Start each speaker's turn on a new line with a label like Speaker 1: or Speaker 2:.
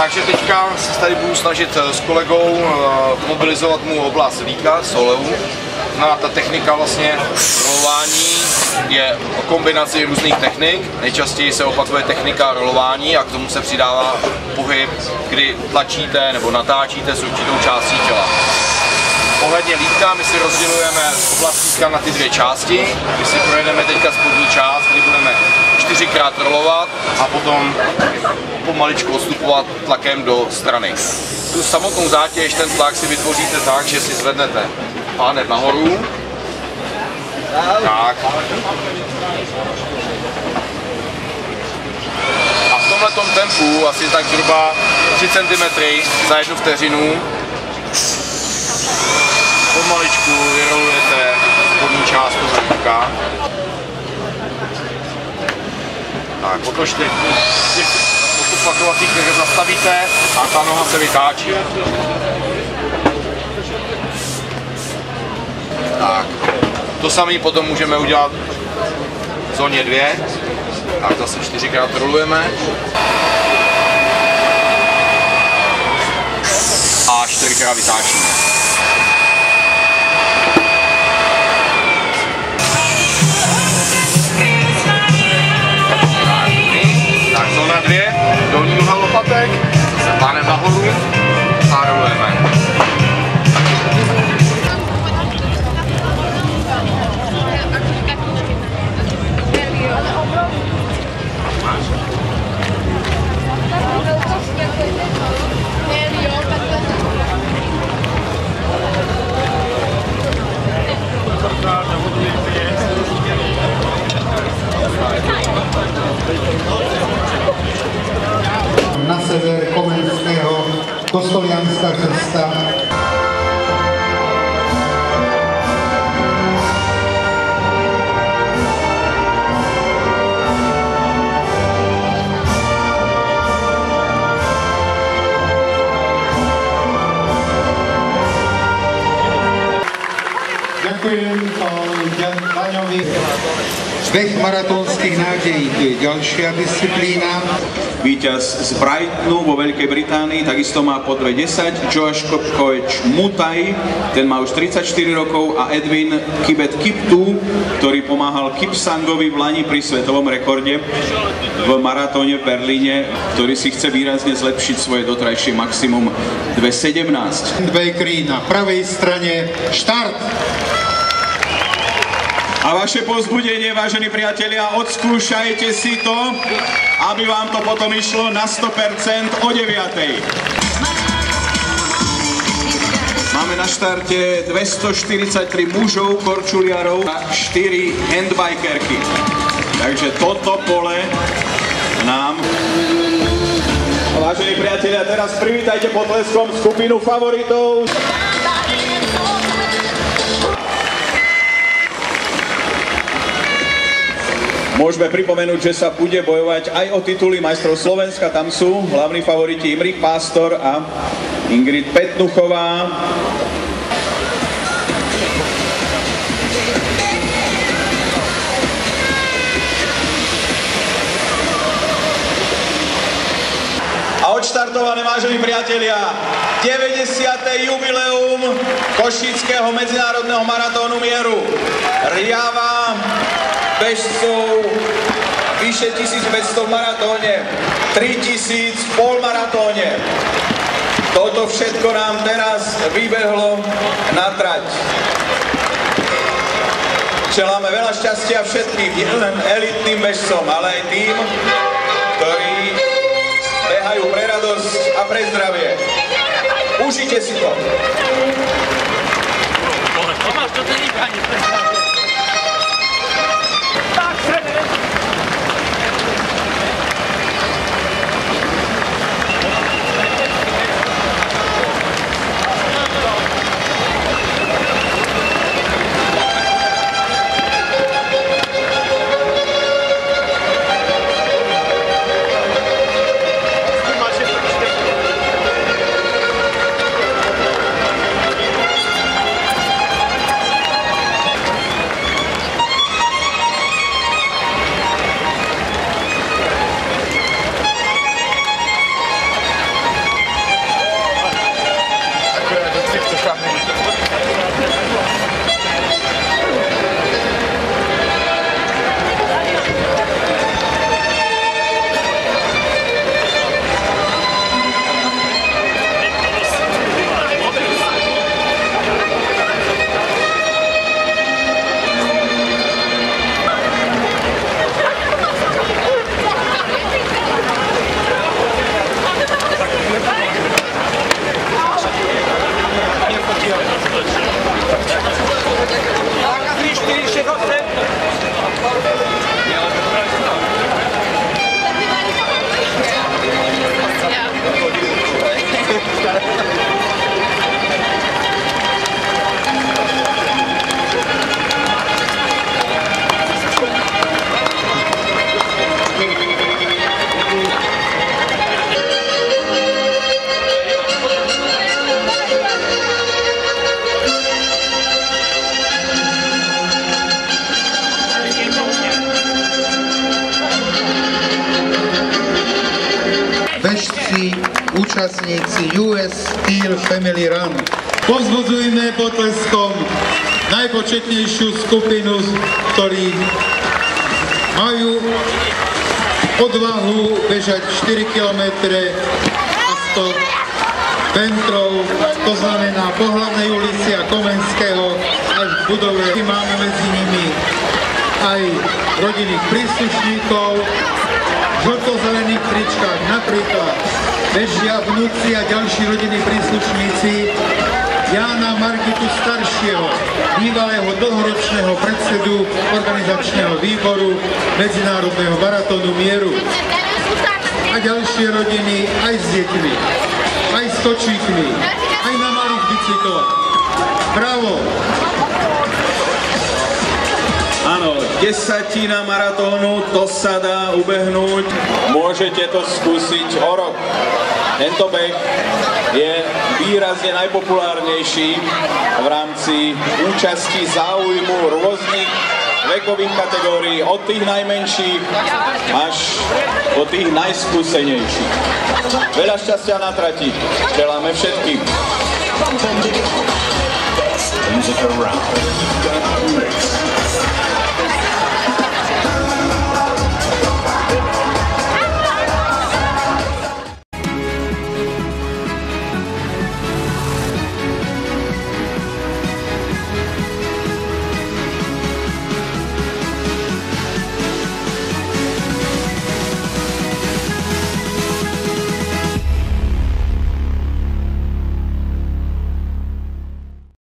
Speaker 1: Takže teďka se tady budu snažit s kolegou mobilizovat mu oblast líka, soleu. No a ta technika vlastně rolování je o kombinaci různých technik. Nejčastěji se opakuje technika rolování a k tomu se přidává pohyb, kdy tlačíte nebo natáčíte s určitou částí těla. Ohledně lítka my si rozdělujeme oblast lítka na ty dvě části. My si projedeme teďka spodní část, kdy budeme 4krát rolovat a potom pomaličku odstupovat tlakem do strany. Tu samotnou zátěž, ten tlak si vytvoříte tak, že si zvednete pánev nahoru. Tak. A v tomhletom tempu, asi tak zhruba 3 cm za 1 vteřinu, pomaličku vyrolujete spodní část toho lítka. Tak, otočte těch opakovacích, které zastavíte a ta noha se vytáčí. Tak, to samé potom můžeme udělat v zóně 2. Tak zase 4krát rolujeme. A 4krát vytáčíme. Tak zóna 2, dolní noha lopatek, pánem nahoru a rolujeme.
Speaker 2: Na sever Komenského Kostolianská cesta. Ďakujem Daňovi. Beh maratónskych nádejí, to je ďalšia disciplína.
Speaker 3: Víťaz z Brightonu vo Veľkej Británii, takisto má po 2:10, Josh Kopkovič Mutai, ten má už 34 rokov a Edwin Kibet Kiptu, ktorý pomáhal Kipsangovi v lani pri svetovom rekorde v maratóne v Berlíne, ktorý si chce výrazne zlepšiť svoje doterajšie maximum 2:17.
Speaker 2: Bakery na pravej strane, štart!
Speaker 3: A vaše povzbudenie, vážení priatelia, odskúšajte si to, aby vám to potom išlo na 100% o 9:00. Máme na štarte 243 mužov, korčuliarov a 4 handbikerky. Takže toto pole nám... Vážení priatelia, teraz privítajte potleskom skupinu favoritov. Môžeme pripomenúť, že sa bude bojovať aj o tituly majstrov Slovenska. Tam sú hlavní favoriti Imrich Pástor a Ingrid Petnuchová. A odštartované, vážení priatelia, 90. jubileum Košického medzinárodného maratónu mieru. Riava bežcov, vyše 1500 v maratóne, 3000 v polmaratóne. Toto všetko nám teraz vybehlo na trať. Želáme veľa šťastia všetkým, nielen elitným bežcom, ale aj tým, ktorí behajú pre radosť a pre zdravie. Užite si to!
Speaker 2: účastníci US Steel Family Run. Povzbudzujme potleskom najpočetnejšiu skupinu, ktorí majú odvahu bežať 4 km a 100 metrov, to znamená po Hlavnej ulici a Komenského až k budove. Máme medzi nimi aj rodinných príslušníkov, v žlto-zelených tričkách napríklad bežia vnúci a ďalší rodinní príslušníci Jána Margitu staršieho, bývalého dlhoročného predsedu organizačného výboru Medzinárodného maratónu mieru. A ďalšie rodiny aj s deťmi, aj s kočíkmi, aj na malých bicykloch. Bravo!
Speaker 3: Áno, 10 maratónu, to sa dá ubehnúť. Môžete to skúsiť o rok. Tento beh je výrazne najpopulárnejší v rámci účasti záujmu rôznych vekových kategórií, od tých najmenších až po tých najskúsenejších. Veľa šťastia na trati, želáme všetkým. Music around.